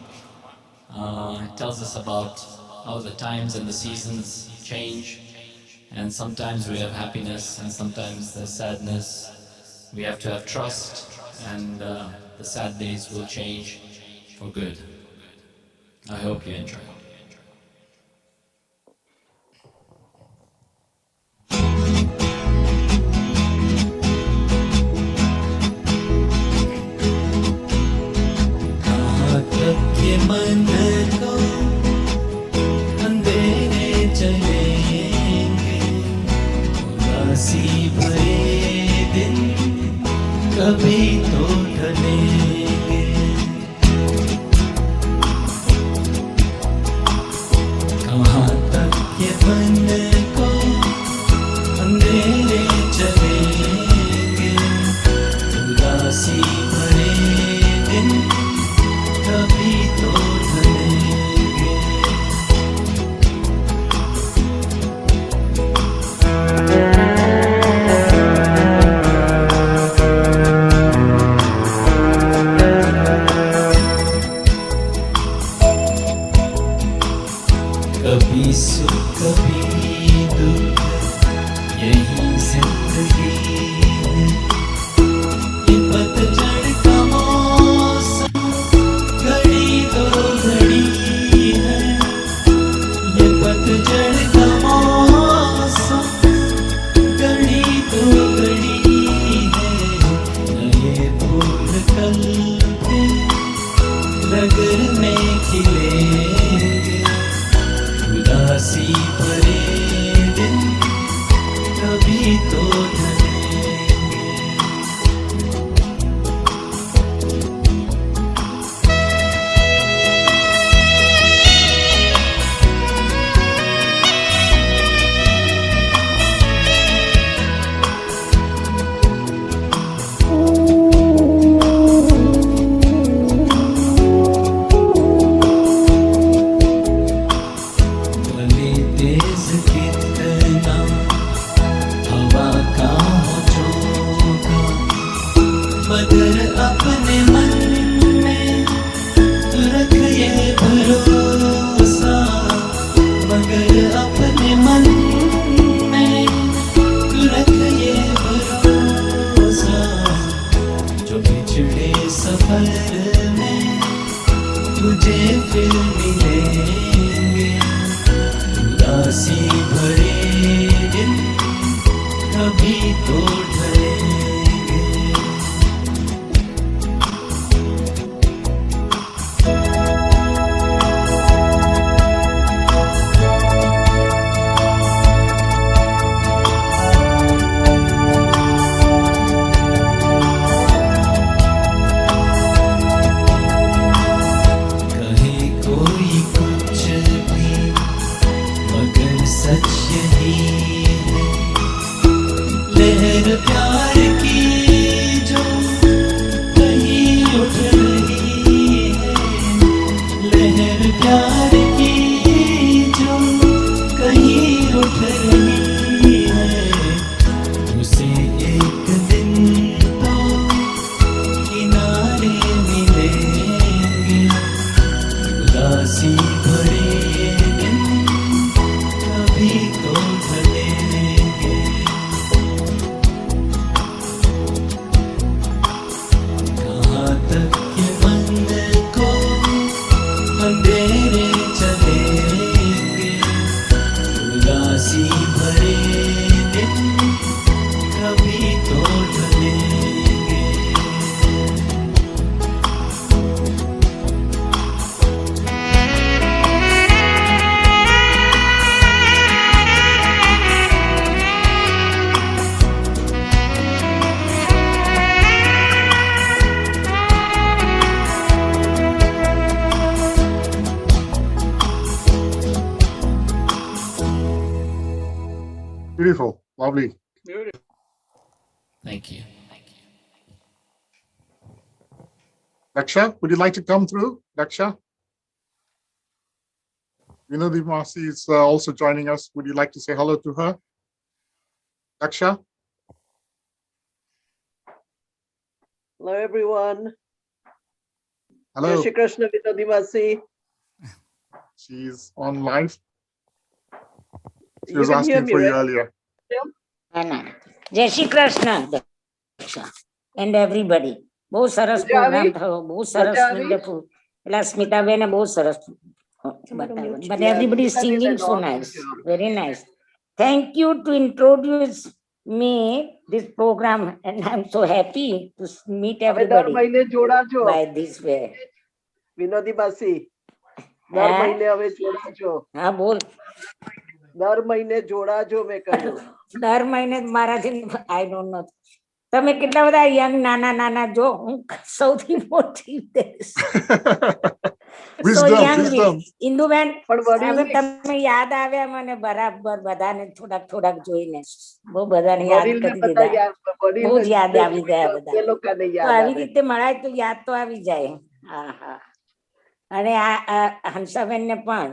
It tells us about how the times and the seasons change, and sometimes we have happiness and sometimes there's sadness. We have to have trust, and the sad days will change for good. I hope you enjoy. ये मन को अंधेरे चलेंगे, उदासी भरे दिन कभी तो ढलेंगे। कहाँ तक ये मन को अंधेरे चलेंगे, उदासी भरे दिन कभी तो ढलेंगे। कभी सुख कभी दुख यही जिंदगी है। ये पतझड़ का मौसम घड़ी तो घड़ी है। ये पतझड़ का मौसम घड़ी तो घड़ी है। नए फूल कल के नगर में खिलेंगे, उदासी भरे दिन कभी तो ढलेंगे। तो ढलेंगे। कहे कोई कुछ भी मगर सच यही है, लहर प्यार की जो कहीं उठ रही है, लहर प्यार की जो कहीं उठ रही है, उसे एक दिन तो किनारे मिलेंगे। उदासी भरे दिन कभी तो ढलेंगे। कहाँ तक के मन को अंधेरे चलेंगे। उदासी भरे दिन कभी तो ढलेंगे। Beautiful, lovely. Thank you. Daksha, would you like to come through? Daksha? Vinodi Masi is also joining us. Would you like to say hello to her? Daksha? Hello, everyone. Hello. Jai Shri Krishna, Vinodimasi. She's on live. She You was can hear asking me, for you right? earlier. જય Shri Krishna and everybody. બહુ સરસ મજા programme આવી? થયો, બહુ સરસ, મજા આવી? વન્ડરફુલ. પેલા સ્મિતાબેને બહુ સરસ બતાવ્યું. But Yeah, everybody is Smita did singing an so awesome nice, job. very nice. Thank you to introduce me this program, and I'm so happy to meet હવે દર everybody મહિને જોડાજો by this way. વિનોદીબાસી. દર મહિને હવે જોડાજો. હા બોલ. દર મહિને જોડાજો મેં કહ્યું. દર મહિને મારાથી આઈ ડોન્ટ નો. તમે કેટલા બધા યંગ નાના નાના જો, હું સૌથી મોટી સો યંગ ઇન્દુબેન. હવે તમે યાદ આવ્યા મને બરાબર બધાને થોડાક થોડાક જોઈને. બહુ બધાને યાદ કરી દીધા, બહુ જ યાદ આવી ગયા બધા. તો આવી રીતે મળાય તો યાદ તો આવી જાય. હા હા. અને આ હંસાબેન ને પણ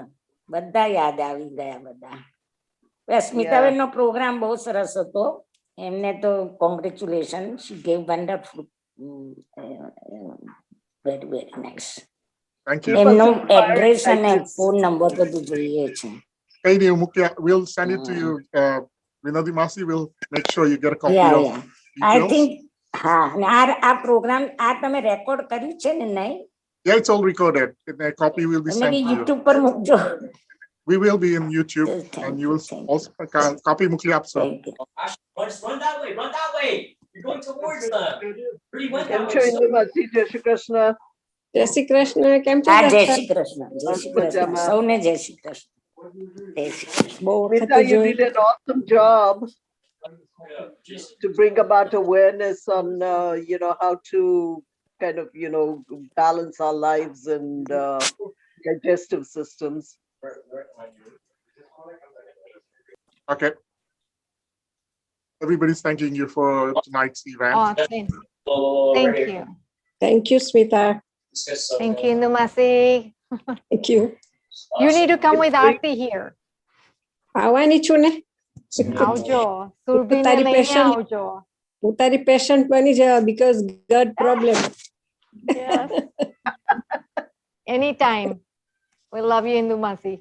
બધા યાદ આવી ગયા બધા. સ્મિતાબેન નો પ્રોગ્રામ બહુ સરસ હતો. એમને તો congratulation, she gave wonderful, very very nice. એમનો એડ્રેસ અને ફોન નંબર બધું જોઈએ છે. We'll send it to you. Vinodi Masi will make sure you get a copy of I think આ પ્રોગ્રામ આ તમે રેકોર્ડ કર્યું છે ને? નહીં? Yeah, it's all recorded. A copy will be sent to you. YouTube પર મૂકજો. We will be in YouTube, and you will also copy mukli up. So Run that way, run that way. You're going towards the. Pretty went કેમ that છો way. ઇન્દુબાસી? જય શ્રી કૃષ્ણ. જય શ્રી કૃષ્ણ. કેમ છો? જય શ્રી કૃષ્ણ. જય શ્રી કૃષ્ણ. સૌને જય શ્રી કૃષ્ણ. જય Shri Krishna. Smita, you did an awesome job to bring about awareness on, how to kind of, balance our lives and digestive systems. okay. Everybody's thanking you for tonight's event. Thank you. Thank you, Smita. Thank you, Indumasi. Thank you. You need to come with Aarti here. આવવાની છું ને. આવજો. સુરભીને લઈને આવજો. હું તારી patient બની જવા, because gut problem. Yes. Anytime. We love you, Indumasi.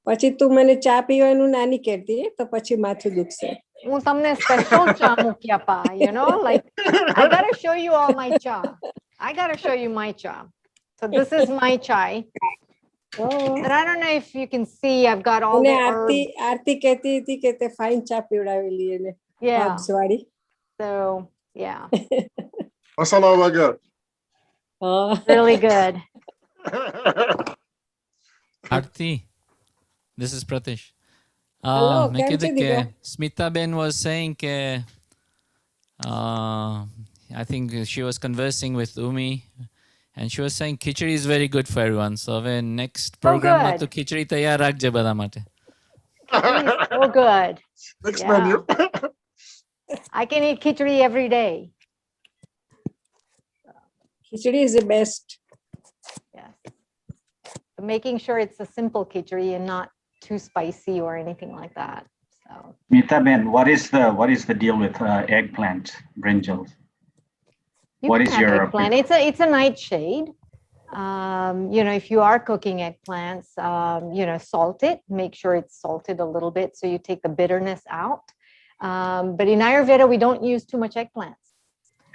પછી તું મને ચા પીવાનું નાની કહેતી, તો પછી માથું દુખશે. હું તમને સ્પેશિયલ ચા મૂકી આપા, like I gotta show you all my cha. I gotta show you my cha. So this is my chai. And I don't know if you can see, I've got all the herbs. આરતી કહેતી હતી કે તે fine ચા પીવડાવેલી એને. Yeah. herbs વાળી. So yeah, Masala burger. really good. Arti, this is Pratish. Hello, મેં કેમ છે કીધું દીકરા? કે Smita was saying કે I think she was conversing with Umi and she was saying khichdi is very good for everyone. So હવે next program માં તો good. ખીચડી તૈયાર રાખજે બધા માટે. Khichdi is so good. Next Yeah. menu. I can eat khichdi every day. Khichdi is the best. Yes. But making sure it's a simple khichdi and not too spicy or anything like that. So Smita Ben, what is the deal with eggplant brinjals? you What can is have your eggplant. It's a nightshade. You know, if you are cooking eggplants, you know, salt it. Make sure it's salted a little bit so you take the bitterness out. But in Ayurveda, we don't use too much eggplants.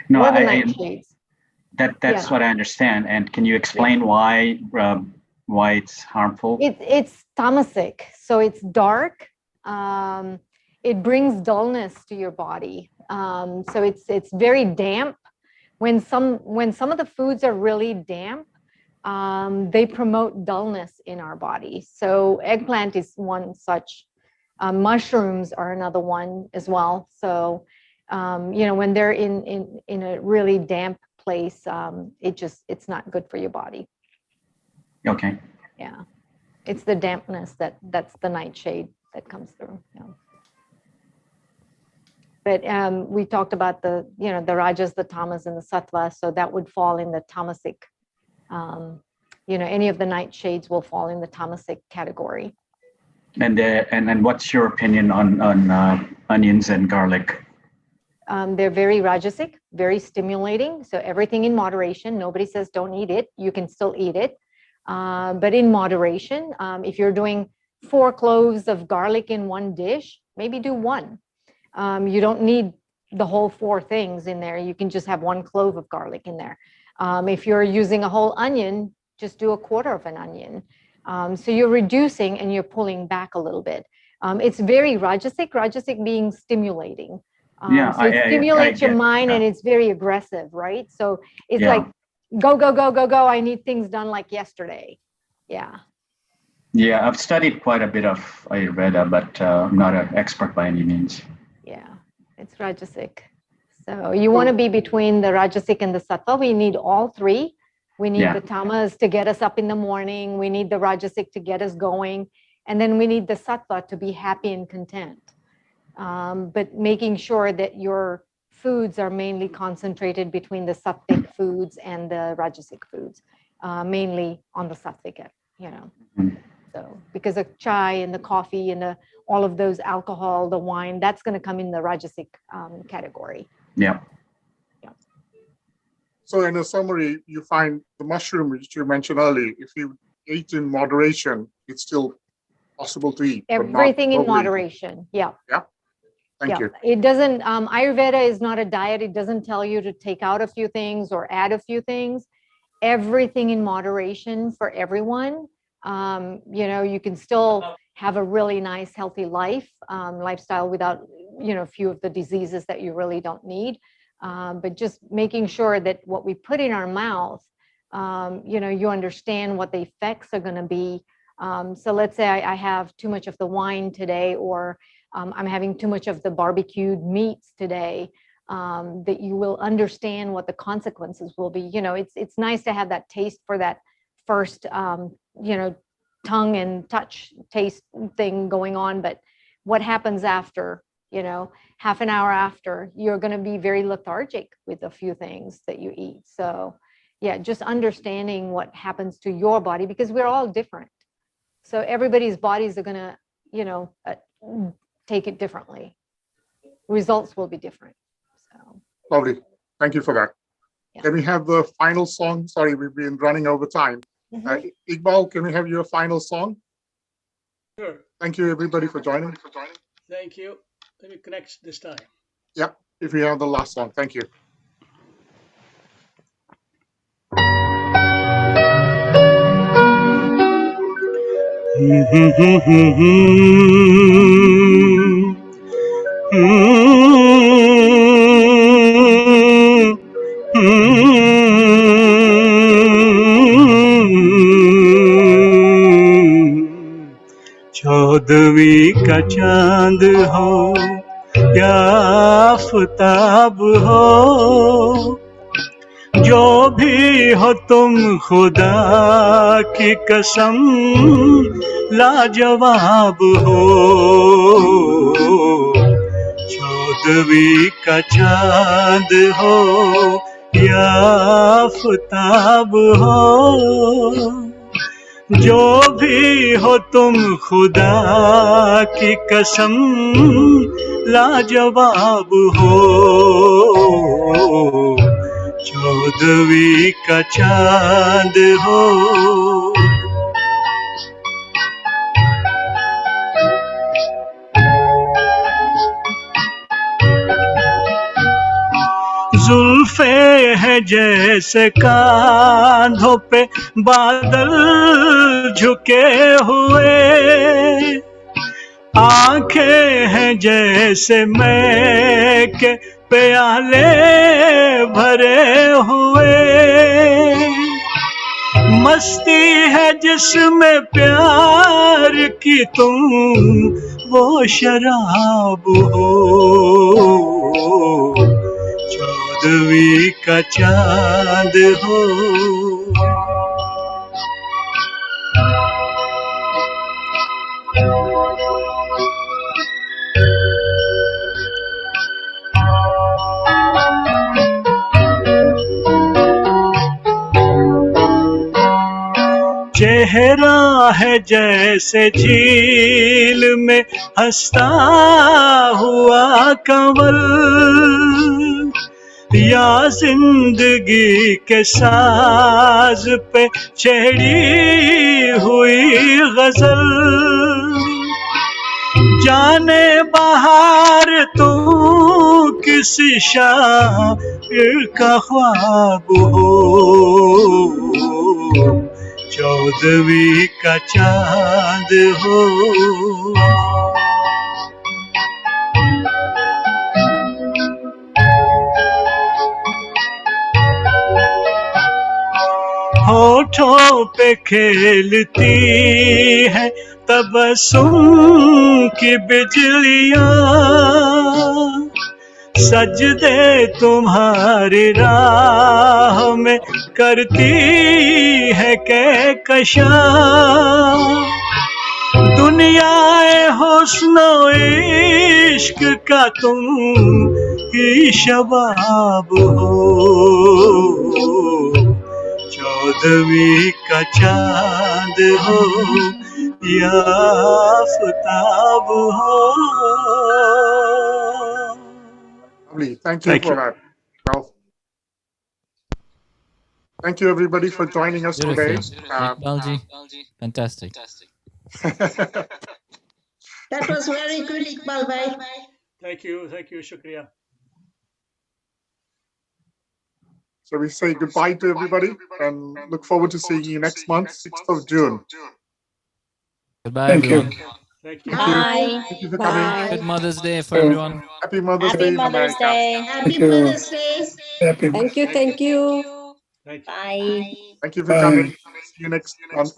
No, More the nightshades. that's Yeah. what I understand. And can you explain why it's harmful? It's tamasic, so it's dark. It brings dullness to your body. So it's very damp. When some of the foods are really damp, they promote dullness in our body. So eggplant is one such. Mushrooms are another one as well. So you know, when they're in a really damp place, it's not good for your body. Okay. Yeah, it's the dampness that's the nightshade that comes through. Yeah. But we talked about the, you know, the rajas, the tamas, and the sattva, so that would fall in the tamasic. You know, any of the nightshades will fall in the tamasic category. And what's your opinion on onions and garlic? They're very rajasic, very stimulating. So everything in moderation. Nobody says don't eat it. You can still eat it. But in moderation, if you're doing 4 cloves of garlic in one dish, maybe do 1. You don't need the whole 4 things in there. You can just have 1 clove of garlic in there. If you're using a whole onion, just do 1/4 of an onion. So you're reducing and you're pulling back a little bit. It's very rajasic being stimulating. So it stimulates your mind and it's very aggressive, right? So it's like, go. I need things done like yesterday. Yeah. Yeah, I've studied quite a bit of Ayurveda, but I'm not an expert by any means. Yeah, it's rajasic. So you want to be between the rajasic and the sattva. We need all 3. We need the tamas to get us up in the morning. We need the rajasic to get us going. And then we need the sattva to be happy and content. But making sure that your foods are mainly concentrated between the sattvic foods and the rajasic foods, mainly on the sattvic, you know. So because of chai and the coffee and all of those alcohol, the wine, that's going to come in the rajasic category. Yeah. So in a summary, you find the mushroom, which you mentioned earlier, if you eat in moderation, it's still possible to eat. Everything in moderation. Yeah. Yeah. Thank you. It doesn't, Ayurveda is not a diet. It doesn't tell you to take out a few things or add a few things. Everything in moderation for everyone. You know, you can still have a really nice, healthy lifestyle without, you know, a few of the diseases that you really don't need. But just making sure that what we put in our mouth, you know, you understand what the effects are going to be. So let's say I have too much of the wine today, or I'm having too much of the barbecued meats today, that you will understand what the consequences will be. You know, it's nice to have that taste for that first, you know, tongue and touch taste thing going on. But what happens after, you know, half an hour after, you're going to be very lethargic with a few things that you eat. So yeah, just understanding what happens to your body, because we're all different. So everybody's bodies are going to, you know, take it differently. Results will be different. So Lovely. Thank you for that. Yeah. Can we have the final song? Sorry, we've been running over time. Iqbal, can we have your final song? Sure. Thank you, everybody, for joining. Thank you. Let me connect this time. Yep. If we have the last song. Thank you. चौदहवीं का चांद हो या आफताब हो, जो भी हो तुम खुदा की कसम लाजवाब हो। चौदहवीं का चांद हो या आफताब हो, जो भी हो तुम खुदा की कसम लाजवाब हो। चौदहवीं का चांद हो। जुल्फे है जैसे कांधों पे बादल झुके हुए, आंखें हैं जैसे मैं के प्याले भरे हुए, मस्ती है जिसमें प्यार की तुम वो शराब हो। चौदहवीं का चांद हो। चेहरा है जैसे झील में हंसता हुआ कंवल, या जिंदगी के साज पे छेड़ी हुई गजल। जाने बहार तू किसी शायर का ख्वाब हो। चौदहवीं का चांद हो। होठों पे खेलती है तबस्सुम की बिजलियां, सजदे तुम्हारी राह में करती है कहकशां। दुनियाए हुस्न इश्क का तुम ही शबाब हो। चौदहवीं का चांद हो या आफताब हो। Lovely. Thank you for that. Well, thank you everybody for joining us today. Iqbal ji, fantastic. That was very good, Iqbal bhai. Thank you, Shukriya. So we say goodbye to everybody and look forward to seeing you next month, 6th of June. Goodbye, Thank you. everyone. Thank you. Bye. Thank you for coming. Good Mother's Day for everyone. Happy Mother's Happy Day, Mother's America. Day. Happy Mother's Day. Thank you. Bye. Thank you for coming. See you next month.